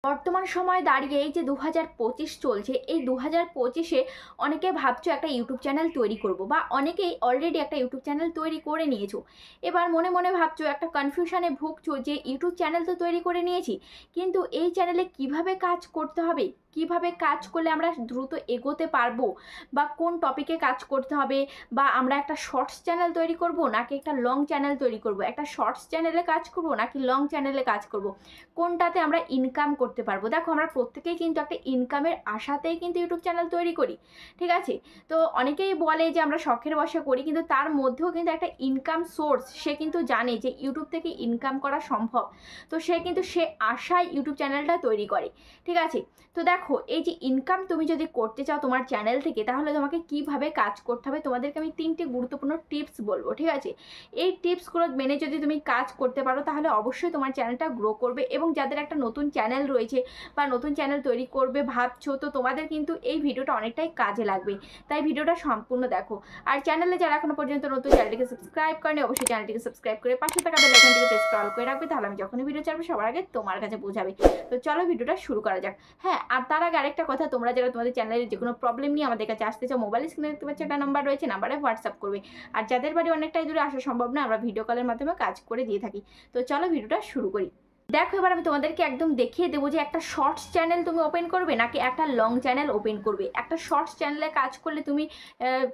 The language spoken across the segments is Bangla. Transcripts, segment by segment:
বর্তমান সময়ে দাঁড়িয়ে এই যে 2025 চলছে, এই 2025-এ অনেকে ভাবছো একটা ইউটিউব চ্যানেল তৈরি করব, বা অনেকেই অলরেডি একটা ইউটিউব চ্যানেল তৈরি করে নিয়েছো। এবার মনে মনে ভাবছো, একটা কনফিউশনে ভুগছো যে ইউটিউব চ্যানেল তো তৈরি করে নিয়েছি, কিন্তু এই চ্যানেলে কিভাবে কাজ করতে হবে, কিভাবে কাজ করলে আমরা দ্রুত এগোতে পারবো, বা কোন টপিকে কাজ করতে হবে, বা আমরা একটা শর্টস চ্যানেল তৈরি করব নাকি একটা লং চ্যানেল তৈরি করব, একটা শর্টস চ্যানেলে কাজ করব নাকি লং চ্যানেলে কাজ করব, কোনটাতে আমরা ইনকাম করতে পারবো। দেখো, আমরা প্রত্যেকেই কিন্তু একটা ইনকামের আশাতেই কিন্তু ইউটিউব চ্যানেল তৈরি করি, ঠিক আছে? তো অনেকেই বলে যে আমরা শখের বশে করি, কিন্তু তার মধ্যেও কিন্তু একটা ইনকাম সোর্স, সে কিন্তু জানে যে ইউটিউব থেকে ইনকাম করা সম্ভব, তো সে কিন্তু সে আশায় ইউটিউব চ্যানেলটা তৈরি করে, ঠিক আছে? তো দেখো, এই যে ইনকাম তুমি যদি করতে চাও তোমার চ্যানেল থেকে, তাহলে তোমাকে কিভাবে কাজ করতে হবে, তোমাদেরকে আমি 3টে গুরুত্বপূর্ণ টিপস বলবো, ঠিক আছে? এই টিপসগুলো মেনে যদি তুমি কাজ করতে পারো, তাহলে অবশ্যই তোমার চ্যানেলটা গ্রো করবে। এবং যাদের একটা নতুন চ্যানেল রয়েছে বা নতুন চ্যানেল তৈরি করবে ভাবছো, তো তোমাদের কিন্তু এই ভিডিওটা অনেকটাই কাজে লাগবে, তাই ভিডিওটা সম্পূর্ণ দেখো। আর চ্যানেলে যারা এখনো পর্যন্ত নতুন, চ্যানেলটিকে সাবস্ক্রাইব করেনি, অবশ্যই চ্যানেলটিকে সাবস্ক্রাইব করে পাশে থাকা বেল আইকনটিকে প্রেস করে রাখবে, তাহলে আমি যখনই ভিডিও ছাড়বো সবার আগে তোমার কাছে পৌঁছাবে। তো চলো ভিডিওটা শুরু করা যাক। হ্যাঁ, আর তার আগে আরেকটা কথা, তোমরা যারা তোমাদের চ্যানেলের যে কোনো প্রবলেম নিয়ে আমাদের কাছে আসতে চাও, মোবাইল স্ক্রিনে দেখতে পাচ্ছ একটা নাম্বার রয়েছে, নাম্বারে হোয়াটসঅ্যাপ করবে। আর যাদের বাড়ি অনেকটাই দূরে আসা সম্ভব না, আমরা ভিডিও কলের মাধ্যমে কাজ করে দিয়ে থাকি। তো চলো ভিডিওটা শুরু করি। দেখো, এবার আমি তোমাদেরকে একদম দেখিয়ে দেবো যে একটা শর্টস চ্যানেল তুমি ওপেন করবে নাকি একটা লং চ্যানেল ওপেন করবে। একটা শর্টস চ্যানেলে কাজ করলে তুমি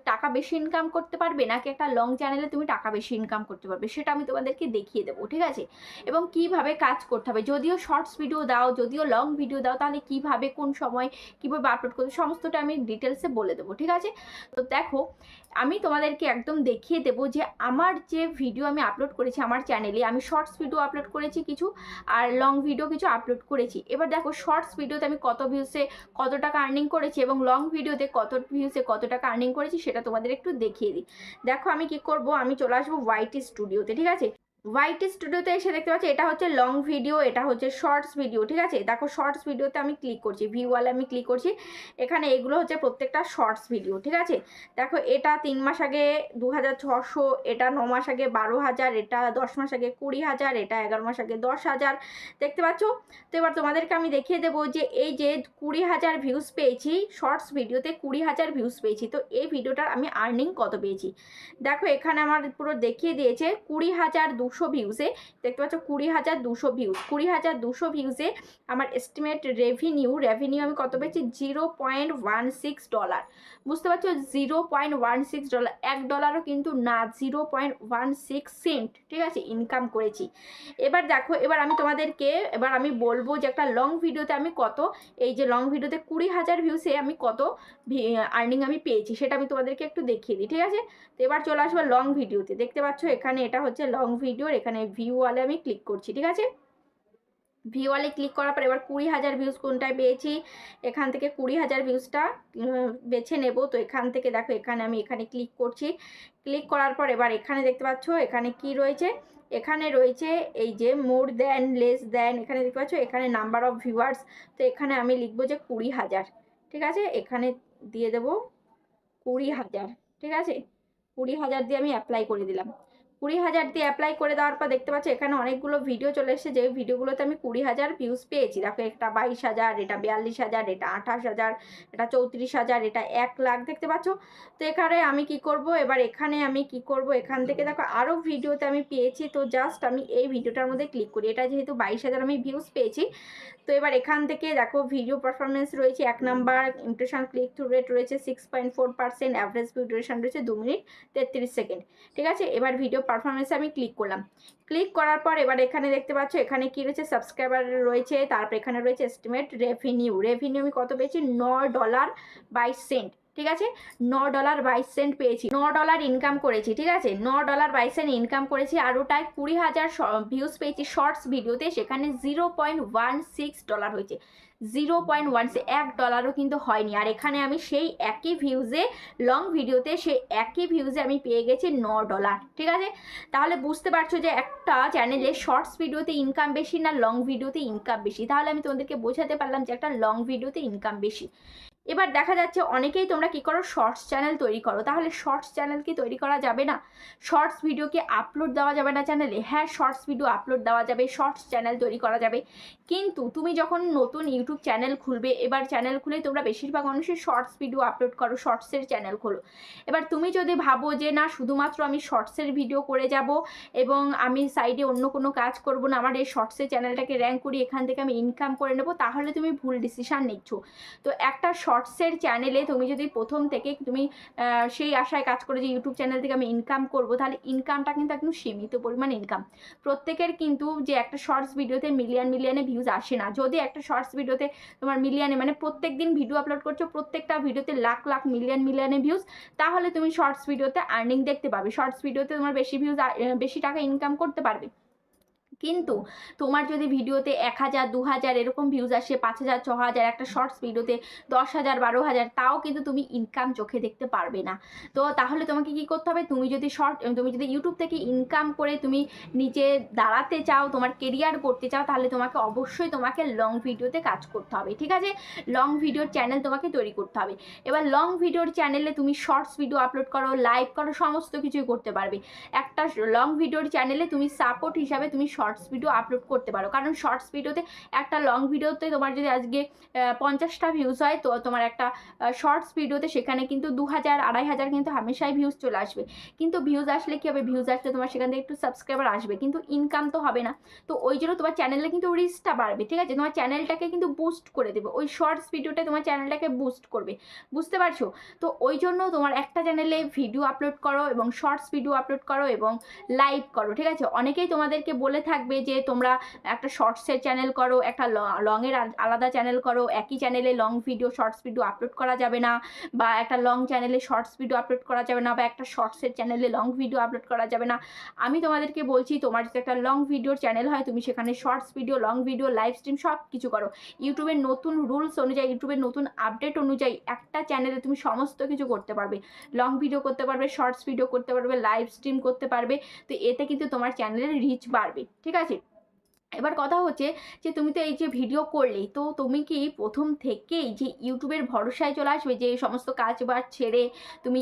টাকা বেশি ইনকাম করতে পারবে, নাকি একটা লং চ্যানেলে তুমি টাকা বেশি ইনকাম করতে পারবে, সেটা আমি তোমাদেরকে দেখিয়ে দেবো, ঠিক আছে? এবং কিভাবে কাজ করতে হবে, যদিও শর্টস ভিডিও দাও, যদিও লং ভিডিও দাও, তাহলে কিভাবে, কোন সময়, কিভাবে আপলোড করবে, সমস্তটা আমি ডিটেলসে বলে দেবো, ঠিক আছে? তো দেখো, আমি তোমাদেরকে একদম দেখিয়ে দেবো যে আমার যে ভিডিও আমি আপলোড করেছি আমার চ্যানেলে, আমি শর্টস ভিডিও আপলোড করেছি কিছু, আর লং ভিডিও কিছু আপলোড করেছি। এবার দেখো, শর্টস ভিডিওতে আমি কত ভিউসে কত টাকা আর্নিং করেছি, এবং লং ভিডিওতে কত ভিউসে কত টাকা আর্নিং করেছি, সেটা তোমাদের একটু দেখিয়ে দিই। দেখো, আমি কি করব, আমি চলে আসবো ওয়াইটি স্টুডিওতে, ঠিক আছে? ওয়াইটি স্টুডিওতে এসে দেখতে পাচ্ছি এটা হচ্ছে লং ভিডিও, এটা হচ্ছে শর্টস ভিডিও, ঠিক আছে? দেখো, শর্টস ভিডিওতে আমি ক্লিক করছি, ভিউওয়ালে আমি ক্লিক করছি, এখানে এগুলো হচ্ছে প্রত্যেকটা শর্টস ভিডিও, ঠিক আছে? দেখো, এটা 3 মাস আগে 2600, এটা 9 মাস আগে 12,000, এটা 10 মাস আগে 20,000, এটা 11 মাস আগে 10,000, দেখতে পাচ্ছ? তো এবার তোমাদেরকে আমি দেখিয়ে দেবো যে এই যে 20,000 ভিউজ পেয়েছি, শর্টস ভিডিওতে 20,000 ভিউজ পেয়েছি, তো এই ভিডিওটার আমি আর্নিং কত পেয়েছি। দেখো, এখানে আমার পুরো দেখিয়ে দিয়েছে 20,200 ভিউজে, দেখতে পাচ্ছ 20,200 ভিউজ, 20,200 ভিউজে আমার এস্টিমেট রেভিনিউ আমি কত পেয়েছি, $0.16। বুঝতে পারছো, $0.16, $1 কিন্তু না, 0.16 সেন্ট, ঠিক আছে, ইনকাম করেছি। এবার দেখো, এবার আমি তোমাদেরকে এবার আমি বলবো যে একটা লং ভিডিওতে আমি কত, এই যে লং ভিডিওতে 20,000 ভিউসে আমি কত আর্নিং আমি পেয়েছি, সেটা আমি তোমাদেরকে একটু দেখিয়ে দিই, ঠিক আছে? তো এবার চলে আসবো লং ভিডিওতে, দেখতে পাচ্ছ এখানে এটা হচ্ছে লং ভিডিওর, এখানে ভিউ ওয়ালে আমি ক্লিক করছি, ঠিক আছে? ভিউ ওয়ালে ক্লিক করার পর এবার 20,000 ভিউজ কোনটায় পেয়েছি, এখান থেকে 20,000 ভিউজটা বেছে নেব। তো এখান থেকে দেখো, এখানে আমি এখানে ক্লিক করছি, ক্লিক করার পর এবার এখানে দেখতে পাচ্ছ এখানে কি রয়েছে, এখানে রয়েছে এই যে মোর দ্যান, লেস দ্যান, এখানে দেখতে পাচ্ছ এখানে নাম্বার অফ ভিউয়ার্স। তো এখানে আমি লিখবো যে 20,000, ঠিক আছে? এখানে দিয়ে দেব 20,000, ঠিক আছে? 20,000 দিয়ে আমি অ্যাপ্লাই করে দিলাম। 20,000 দিয়ে অ্যাপ্লাই করে দেওয়ার পর দেখতে পাচ্ছ এখানে অনেকগুলো ভিডিও চলে এসেছে, যে ভিডিওগুলোতে আমি 20,000 ভিউজ পেয়েছি। দেখো, এটা 22,000, এটা 42,000, এটা 28,000, এটা 34,000, এটা 1,00,000, দেখতে পাচ্ছ? তো এখানে আমি কি করব, এবার এখানে আমি কি করব, এখান থেকে দেখো আরও ভিডিওতে আমি পেয়েছি, তো জাস্ট আমি এই ভিডিওটার মধ্যে ক্লিক করি। এটা যেহেতু 22,000 আমি ভিউজ পেয়েছি, তো এবার এখান থেকে দেখো ভিডিও পারফরমেন্স রয়েছে 1 number, impression click through rate রয়েছে 6.4%, অ্যাভারেজ ভিউ ডিউরেশন রয়েছে 2 মিনিট 33 সেকেন্ড, ঠিক আছে? এবার ভিডিও পারফরমেন্সে আমি ক্লিক করলাম। ক্লিক করার পর এবার এখানে দেখতে পাচ্ছ এখানে কি রয়েছে, সাবস্ক্রাইবার রয়েছে, তারপর এখানে রয়েছে এস্টিমেট রেভিনিউ আমি কত পেয়েছি, $9.22, ঠিক আছে? $9.22 পেয়েছি, $9 ইনকাম করেছি, ঠিক আছে? $9.22 ইনকাম করেছি, আর ওটায় 20,000 ভিউজ পেয়েছি শর্টস ভিডিওতে, সেখানে $0.16 হয়েছে, 0.16, $1 কিন্তু হয়নি। আর এখানে আমি সেই একই ভিউজে লং ভিডিওতে, সেই একই ভিউজে আমি পেয়ে গেছি $9, ঠিক আছে? তাহলে বুঝতে পারছো যে একটা চ্যানেলে শর্টস ভিডিওতে ইনকাম বেশি না লং ভিডিওতে ইনকাম বেশি। তাহলে আমি তোমাদেরকে বোঝাতে পারলাম যে একটা লং ভিডিওতে ইনকাম বেশি। এবার দেখা যাচ্ছে অনেকেই তোমরা কী করো, শর্টস চ্যানেল তৈরি করো। তাহলে শর্টস চ্যানেল কি তৈরি করা যাবে না? শর্টস ভিডিও কি আপলোড দেওয়া যাবে না চ্যানেলে? হ্যাঁ, শর্টস ভিডিও আপলোড দেওয়া যাবে, শর্টস চ্যানেল তৈরি করা যাবে। কিন্তু তুমি যখন নতুন ইউটিউব চ্যানেল খুলবে, এবার চ্যানেল খুলেই তোমরা বেশিরভাগ মানুষই শর্টস ভিডিও আপলোড করো, শর্টসের চ্যানেল খোলো। এবার তুমি যদি ভাবো যে না, শুধুমাত্র আমি শর্টসের ভিডিও করে যাব এবং আমি সাইডে অন্য কোনো কাজ করব না, আমার এই শর্টসের চ্যানেলটাকে র্যাঙ্ক করি, এখান থেকে আমি ইনকাম করে নেব, তাহলে তুমি ভুল ডিসিশান নিচ্ছ। তো একটা শর্টসের চ্যানেলে তুমি যদি প্রথম থেকে তুমি সেই আশায় কাজ করে যে ইউটিউব চ্যানেল থেকে আমি ইনকাম করব, তাহলে ইনকামটা কিন্তু একদম সীমিত পরিমাণ ইনকাম। প্রত্যেকের কিন্তু যে একটা শর্টস ভিডিওতে মিলিয়নে ভিউজ আসে না। যদি একটা শর্টস ভিডিওতে তোমার মিলিয়নে, মানে প্রত্যেক দিন ভিডিও আপলোড করছো, প্রত্যেকটা ভিডিওতে লাখ মিলিয়নে ভিউজ, তাহলে তুমি শর্টস ভিডিওতে আর্নিং দেখতে পাবে, শর্টস ভিডিওতে তোমার বেশি ভিউজ, বেশি টাকা ইনকাম করতে পারবে। কিন্তু তোমার যদি ভিডিওতে 1000 2000 এরকম ভিউজ আসে, 5000 6000, একটা শর্টস ভিডিওতে 10,000 12,000, তাও কিন্তু তুমি ইনকাম চোখে দেখতে পারবে না। তো তাহলে তোমাকে কি করতে হবে, তুমি যদি ইউটিউব থেকে ইনকাম করে তুমি নিজে দাঁড়াতে চাও, তোমার কেরিয়ার করতে চাও, তাহলে তোমাকে অবশ্যই লং ভিডিওতে কাজ করতে হবে। ঠিক আছে, লং ভিডিওর চ্যানেল তোমাকে তৈরি করতে হবে। এবার লং ভিডিওর চ্যানেলে তুমি শর্টস ভিডিও আপলোড করো, লাইভ করো, সমস্ত কিছুই করতে পারবে। একটা লং ভিডিওর চ্যানেলে তুমি সাপোর্ট হিসাবে তুমি শর্টস ভিডিও আপলোড করতে পারো, কারণ শর্টস ভিডিওতে, একটা লং ভিডিওতে তোমার যদি আজকে 50টা ভিউজ হয়, তো তোমার একটা শর্টস ভিডিওতে সেখানে কিন্তু 2000 2500 কিন্তু হামেশাই ভিউজ চলে আসবে। কিন্তু ভিউজ আসলে কী হবে, ভিউজ আসলে তোমার সেখান থেকে একটু সাবস্ক্রাইবার আসবে, কিন্তু ইনকাম তো হবে না। তো ওই জন্য তোমার চ্যানেলে কিন্তু রিচটা বাড়বে। ঠিক আছে, তোমার চ্যানেলটাকে কিন্তু বুস্ট করে দেবে, ওই শর্টস ভিডিওটা তোমার চ্যানেলটাকে বুস্ট করবে, বুঝতে পারছো? তো ওই জন্য তোমার একটা চ্যানেলে ভিডিও আপলোড করো এবং শর্টস ভিডিও আপলোড করো এবং লাইভ করো। ঠিক আছে, অনেকেই তোমাদেরকে বলে থাকবে যে তোমরা একটা শর্টসের চ্যানেল করো, একটা লংয়ের আলাদা চ্যানেল করো, একই চ্যানেলে long video shorts video upload করা যাবে না, বা একটা লং চ্যানেলে শর্টস ভিডিও আপলোড করা যাবে না, বা একটা শর্টসের চ্যানেলে লং ভিডিও আপলোড করা যাবে না। আমি তোমাদেরকে বলছি, তোমার যদি একটা লং ভিডিওর চ্যানেল হয়, তুমি সেখানে shorts video, long video, live stream সব কিছু করো। ইউটিউবের নতুন রুলস অনুযায়ী, ইউটিউবের নতুন আপডেট অনুযায়ী একটা চ্যানেলে তুমি সমস্ত কিছু করতে পারবে, লং ভিডিও করতে পারবে, শর্টস ভিডিও করতে পারবে, লাইভ স্ট্রিম করতে পারবে। তো এতে কিন্তু তোমার চ্যানেলের রিচ বাড়বে। ঠিক আছে, এবার কথা হচ্ছে যে তুমি তো এই যে ভিডিও করলে, তো তুমি কি প্রথম থেকেই যে ইউটিউবের ভরসায় চলে আসবে, যে সমস্ত কাজ বাজ ছেড়ে তুমি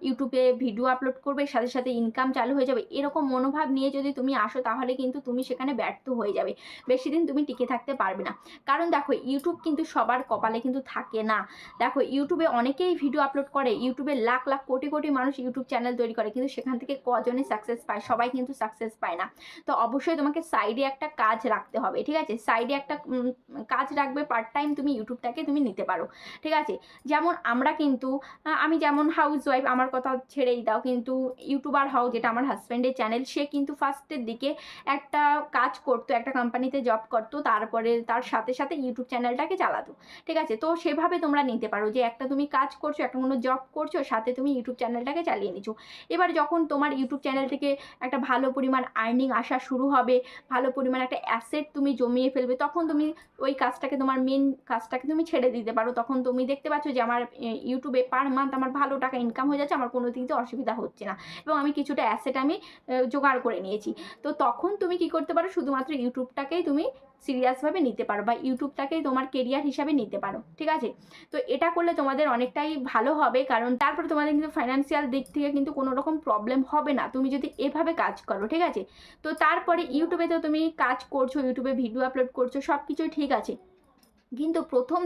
ইউটিউবে ভিডিও আপলোড করবে, সাথে সাথে ইনকাম চালু হয়ে যাবে, এরকম মনোভাব নিয়ে যদি তুমি আসো, তাহলে কিন্তু তুমি সেখানে ব্যর্থ হয়ে যাবে, বেশি দিন তুমি টিকে থাকতে পারবে না। কারণ দেখো, ইউটিউব কিন্তু সবার কপালে কিন্তু থাকে না। দেখো, ইউটিউবে অনেকেই ভিডিও আপলোড করে, ইউটিউবে লাখ কোটি মানুষ ইউটিউব চ্যানেল তৈরি করে, কিন্তু সেখান থেকে কজনে সাকসেস পায়? সবাই কিন্তু সাকসেস পায় না। তো অবশ্যই তোমাকে সাইডে একটা কাজ রাখতে হবে। ঠিক আছে, সাইডে একটা কাজ রাখবে, পার্ট টাইম তুমি ইউটিউবটাকে তুমি নিতে পারো। ঠিক আছে, যেমন আমরা কিন্তু, আমি যেমন হাউস ওয়াইফ, আমার কথা ছেড়েই দাও, কিন্তু ইউটিউবার হও, যেটা আমার হাজব্যান্ডের চ্যানেল, সে কিন্তু ফার্স্টের দিকে একটা কাজ করতো, একটা কোম্পানিতে জব করতো, তারপরে তার সাথে সাথে ইউটিউব চ্যানেলটাকে চালাতো। ঠিক আছে, তো সেভাবে তোমরা নিতে পারো যে একটা তুমি কাজ করছো, একটা কোনো জব করছো, সাথে তুমি ইউটিউব চ্যানেলটাকে চালিয়ে নিচ্ছো। এবার যখন তোমার ইউটিউব চ্যানেল থেকে একটা ভালো পরিমাণ আর্নিং আসা শুরু হবে, ভালো পরিমাণ একটা অ্যাসেট তুমি জমিয়ে ফেলবে, তখন তুমি ওই কাজটাকে, তোমার মেন কাজটাকে তুমি ছেড়ে দিতে পারো। তখন তুমি দেখতে পাচ্ছ যে আমার ইউটিউবে পার মান্থ আমার ভালো টাকা ইনকাম হয়ে যাচ্ছে, আমার কোনো দিকে অসুবিধা হচ্ছে না, এবং আমি কিছুটা অ্যাসেট আমি জোগাড় করে নিয়েছি। তো তখন তুমি কি করতে পারো, শুধুমাত্র ইউটিউবটাকেই তুমি সিরিয়াসভাবে নিতে পারো, বা ইউটিউবটাকেই তোমার কেরিয়ার হিসাবে নিতে পারো। ঠিক আছে, তো এটা করলে তোমাদের অনেকটাই ভালো হবে, কারণ তারপরে তোমাদের কিন্তু ফাইন্যান্সিয়াল দিক থেকে কিন্তু কোনো রকম প্রবলেম হবে না, তুমি যদি এভাবে কাজ করো। ঠিক আছে, তো তারপরে ইউটিউবে তো তুমি কাজ করছো, ইউটিউবে ভিডিও আপলোড করছো, সব কিছুই ঠিক আছে, কিন্তু প্রথম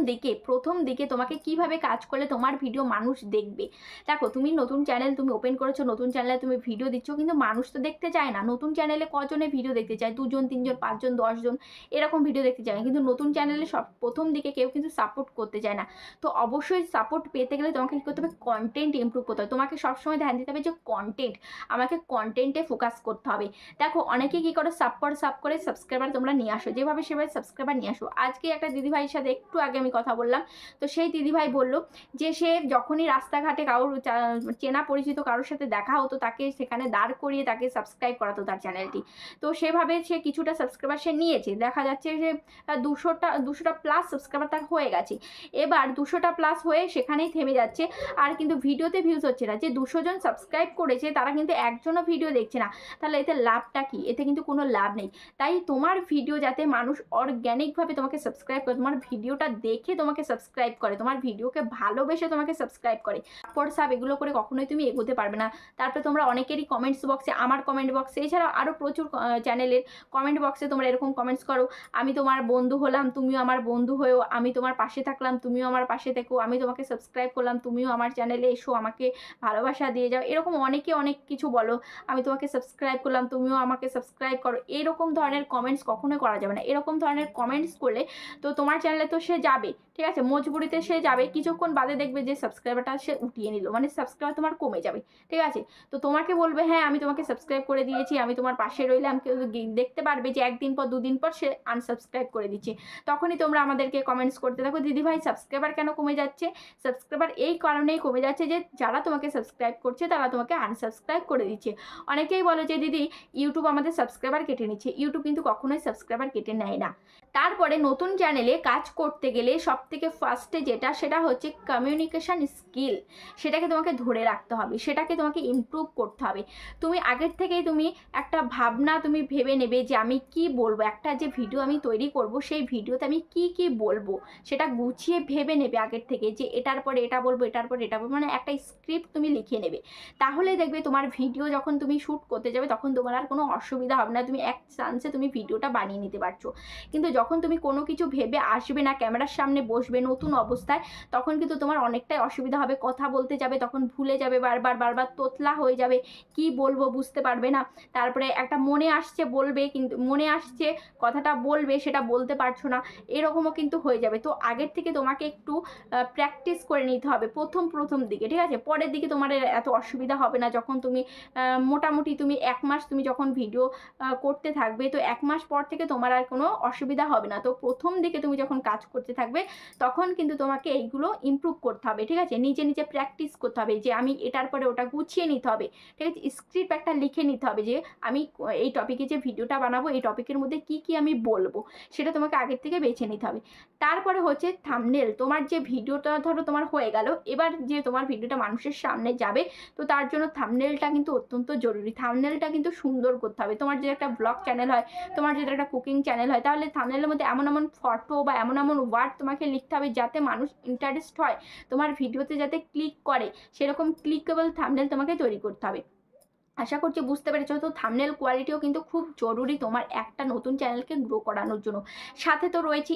দিকে তোমাকে কিভাবে কাজ করলে তোমার ভিডিও মানুষ দেখবে। দেখো, তুমি নতুন চ্যানেল তুমি ওপেন করেছো, নতুন চ্যানেলে তুমি ভিডিও দিচ্ছ, কিন্তু মানুষ তো দেখতে চায় না। নতুন চ্যানেলে কজনে ভিডিও দেখতে চায়? 2 জন 3 জন 5 জন 10 জন এরকম ভিডিও দেখতে চায়, কিন্তু নতুন চ্যানেলে প্রথম দিকে কেউ কিন্তু সাপোর্ট করতে চায় না। তো অবশ্যই সাপোর্ট পেতে গেলে তোমাকে কী করতে হবে, কন্টেন্ট ইমপ্রুভ করতে হবে। তোমাকে সবসময় ধ্যান দিতে হবে যে আমাকে কন্টেন্টে ফোকাস করতে হবে। দেখো, অনেকে কী করে সাব করে সাবস্ক্রাইবার তোমরা নিয়ে আসো, যেভাবে সেভাবে সাবস্ক্রাইবার নিয়ে আসো। আজকে একটা দিদিভাই সাথে একটু আগে আমি কথা বললাম, তো সেই দিদিভাই বলল যে সে যখনই রাস্তাঘাটে কারোর চেনা পরিচিত কারোর সাথে দেখা হতো, তাকে সেখানে দাঁড় করিয়ে তাকে সাবস্ক্রাইব করাতো তার চ্যানেলটি। তো সেভাবে সে কিছুটা সাবস্ক্রাইবার সে নিয়েছে, দেখা যাচ্ছে যে 200টা প্লাস সাবস্ক্রাইবার তার হয়ে গেছে। এবার 200টা প্লাস হয়ে সেখানেই থেমে যাচ্ছে, আর কিন্তু ভিডিওতে ভিউজ হচ্ছে না। যে 200 জন সাবস্ক্রাইব করেছে, তারা কিন্তু একজনও ভিডিও দেখছে না, তাহলে এতে লাভটা কি? এতে কিন্তু কোনো লাভ নেই। তাই তোমার ভিডিও যাতে মানুষ অর্গ্যানিকভাবে তোমাকে সাবস্ক্রাইব করে, তোমার ভিডিওটা দেখে তোমাকে সাবস্ক্রাইব করে, তোমার ভিডিওকে ভালোবেসে তোমাকে সাবস্ক্রাইব করে। হোয়াটসঅ্যাপ এগুলো করে কখনোই তুমি এগোতে পারবে না। তারপরে তোমরা অনেকেরই কমেন্টস বক্সে, আমার কমেন্ট বক্সে, এছাড়াও আরও প্রচুর চ্যানেলের কমেন্ট বক্সে তোমরা এরকম কমেন্টস করো, আমি তোমার বন্ধু হলাম, তুমিও আমার বন্ধু হয়েও, আমি তোমার পাশে থাকলাম, তুমিও আমার পাশে থেকো, আমি তোমাকে সাবস্ক্রাইব করলাম, তুমিও আমার চ্যানেলে এসো, আমাকে ভালোবাসা দিয়ে যাও। এরকম অনেকে অনেক কিছু বলো, আমি তোমাকে সাবস্ক্রাইব করলাম, তুমিও আমাকে সাবস্ক্রাইব করো। এরকম ধরনের কমেন্টস কখনোই করা যাবে না। এরকম ধরনের কমেন্টস করলে তো তোমার চ্যানেলে তো সে যাবে, ঠিক আছে, মজবুরিতে সে যাবে, কিছুক্ষণ বাদে দেখবে যে সাবস্ক্রাইবারটা সে উঠিয়ে নিল, মানে সাবস্ক্রাইবার তোমার কমে যাবে, ঠিক আছে। তো তোমাকে বলবে হ্যাঁ আমি তোমাকে সাবস্ক্রাইব করে দিয়েছি, আমি তোমার পাশে রইলাম, কেউ দেখতে পারবে যে একদিন পর দুদিন পর সে আনসাবস্ক্রাইব করে দিচ্ছে। তখনই তোমরা আমাদেরকে কমেন্টস করতে থাকো, দিদি ভাই সাবস্ক্রাইবার কেন কমে যাচ্ছে? সাবস্ক্রাইবার এই কারণেই কমে যাচ্ছে যে যারা তোমাকে সাবস্ক্রাইব করছে তারা তোমাকে আনসাবস্ক্রাইব করে দিচ্ছে। অনেকেই বলো যে দিদি ইউটিউব আমাদের সাবস্ক্রাইবার কেটে নিচ্ছে। ইউটিউব কিন্তু কখনোই সাবস্ক্রাইবার কেটে নেয় না। তারপরে নতুন চ্যানেলে কাজ করতে গেলে সবথেকে ফার্স্টে যেটা, সেটা হচ্ছে কমিউনিকেশান স্কিল। সেটাকে তোমাকে ধরে রাখতে হবে, সেটাকে তোমাকে ইমপ্রুভ করতে হবে। তুমি আগের থেকেই তুমি একটা ভাবনা তুমি ভেবে নেবে যে আমি কি বলবো, একটা যে ভিডিও আমি তৈরি করব সেই ভিডিওতে আমি কি কি বলবো সেটা গুছিয়ে ভেবে নেবে আগের থেকে, যে এটার পরে এটা বলবো, এটার পরে এটা বলবো, মানে একটা স্ক্রিপ্ট তুমি লিখে নেবে। তাহলে দেখবে তোমার ভিডিও যখন তুমি শ্যুট করতে যাবে তখন তোমার আর কোনো অসুবিধা হবে না, তুমি এক চান্সে তুমি ভিডিওটা বানিয়ে নিতে পারছো। কিন্তু যখন তুমি কোনো কিছু ভেবে আসবে না, ক্যামেরার সামনে বসবে নতুন অবস্থায়, তখন কিন্তু তোমার অনেকটাই অসুবিধা হবে। কথা বলতে যাবে তখন ভুলে যাবে, বারবার তোতলা হয়ে যাবে, কি বলবো বুঝতে পারবে না। তারপরে একটা মনে আসছে বলবে, কিন্তু মনে আসছে কথাটা বলবে সেটা বলতে পারছো না, এরকমও কিন্তু হয়ে যাবে। তো আগের থেকে তোমাকে একটু প্র্যাকটিস করে নিতে হবে প্রথম দিকে, ঠিক আছে। পরের দিকে তোমার এত অসুবিধা হবে না। যখন তুমি মোটামুটি তুমি 1 মাস তুমি যখন ভিডিও করতে থাকবে, তো 1 মাস পর থেকে তোমার আর কোনো অসুবিধা হবে না। তো প্রথম দিকে তুমি যখন কাজ করতে থাকবে তখন কিন্তু তোমাকে এইগুলো ইমপ্রুভ করতে হবে, ঠিক আছে। নিজে প্র্যাকটিস করতে হবে যে আমি এটার পরে ওটা গুছিয়ে নিতে হবে, ঠিক আছে। স্ক্রিপ্ট একটা লিখে নিতে হবে যে আমি এই টপিকে যে ভিডিওটা বানাবো এই টপিকের মধ্যে কি কি আমি বলবো সেটা তোমাকে আগের থেকে বেছে নিতে হবে। তারপরে হচ্ছে থাম্বনেল। তোমার যে ভিডিওটা ধরো তোমার হয়ে গেল, এবার যে তোমার ভিডিওটা মানুষের সামনে যাবে, তো তার জন্য থাম্বনেলটা কিন্তু অত্যন্ত জরুরি। থাম্বনেলটা কিন্তু সুন্দর করতে হবে। তোমার যদি একটা ব্লগ চ্যানেল হয়, তোমার যদি একটা কুকিং চ্যানেল হয়, তাহলে থাম্বনেলের মধ্যে এমন ফটো বা এমন ওয়ার্ড তোমাকে লিখতে হবে যাতে মানুষ ইন্টারেস্ট হয়, তোমার ভিডিওতে যাতে ক্লিক করে, সেরকম ক্লিকেবল থাম্বনেল তোমাকে তৈরি করতে হবে। আশা করছি বুঝতে পেরেছো। তো থাম্বনেল কোয়ালিটিও কিন্তু খুব জরুরি তোমার একটা নতুন চ্যানেলকে গ্রো করানোর জন্য। সাথে তো রয়েছে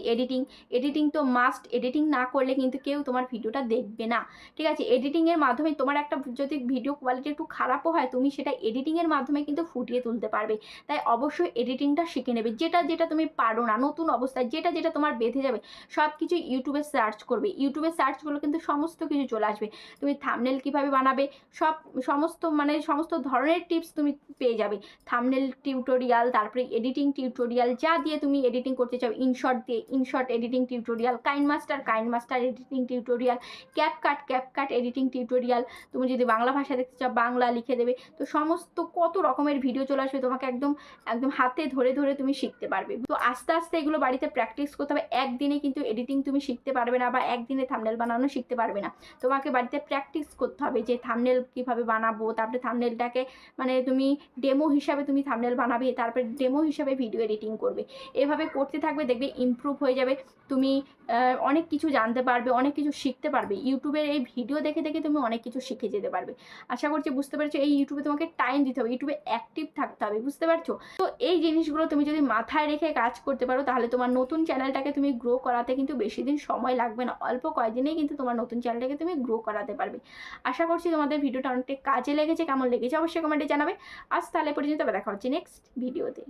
এডিটিং তো মাস্ট। এডিটিং না করলে কিন্তু কেউ তোমার ভিডিওটা দেখবে না, ঠিক আছে। এডিটিংয়ের মাধ্যমে তোমার একটা যদি ভিডিও কোয়ালিটি একটু খারাপও হয়, তুমি সেটা এডিটিংয়ের মাধ্যমে কিন্তু ফুটিয়ে তুলতে পারবে। তাই অবশ্যই এডিটিংটা শিখে নেবে। যেটা তুমি পারো না, নতুন অবস্থায় যেটা তোমার বেঁধে যাবে, সব কিছু ইউটিউবে সার্চ করবে। ইউটিউবে সার্চ করলে কিন্তু সমস্ত কিছু চলে আসবে। তুমি থাম্বনেল কীভাবে বানাবে, সমস্ত ধরনের টিপস তুমি পেয়ে যাবে। থাম্বনেল টিউটোরিয়াল, তারপরে এডিটিং টিউটোরিয়াল, যা দিয়ে তুমি এডিটিং করতে চাও, InShot editing tutorial, KineMaster editing tutorial, CapCut editing tutorial. তুমি যদি বাংলা ভাষা দেখতে চাও বাংলা লিখে দেবে। তো সমস্ত কত রকমের ভিডিও চলে আসবে, তোমাকে একদম হাতে ধরে তুমি শিখতে পারবে। তো আস্তে আস্তে এগুলো বাড়িতে প্র্যাকটিস করতে হবে। একদিনে কিন্তু এডিটিং তুমি শিখতে পারবে না, বা একদিনে থাম্বনেল বানানো শিখতে পারবে না। তোমাকে বাড়িতে প্র্যাকটিস করতে হবে যে থাম্বনেল কীভাবে বানাবো, তারপরে থাম্বনেলটাকে তুমি ডেমো হিসাবে তুমি থাম্বনেল বানাবে, তারপরে ডেমো হিসাবে ভিডিও এডিটিং করবে। এভাবে করতে থাকবে, দেখবে ইমপ্রুভ হয়ে যাবে। তুমি অনেক কিছু জানতে পারবে, অনেক কিছু শিখতে পারবে। ইউটিউবের এই ভিডিও দেখে তুমি অনেক কিছু শিখে যেতে পারবে। আশা করছি বুঝতে পেরেছো। এই ইউটিউবে তোমাকে টাইম দিতে হবে, ইউটিউবে অ্যাক্টিভ থাকতে হবে, বুঝতে পারছো। তো এই জিনিসগুলো তুমি যদি মাথায় রেখে কাজ করতে পারো, তাহলে তোমার নতুন চ্যানেলটাকে তুমি গ্রো করাতে কিন্তু বেশি দিন সময় লাগবে না। অল্প কয়েকদিনেই কিন্তু তোমার নতুন চ্যানেলটাকে তুমি গ্রো করাতে পারবে। আশা করছি তোমাদের ভিডিওটা অনেকটা কাজে লেগেছে। কেমন লেগেছে অবশ্যই কমেন্টে জানাবে। আজ তাহলে পর্যন্ত দেখা হচ্ছে নেক্সট ভিডিওতে।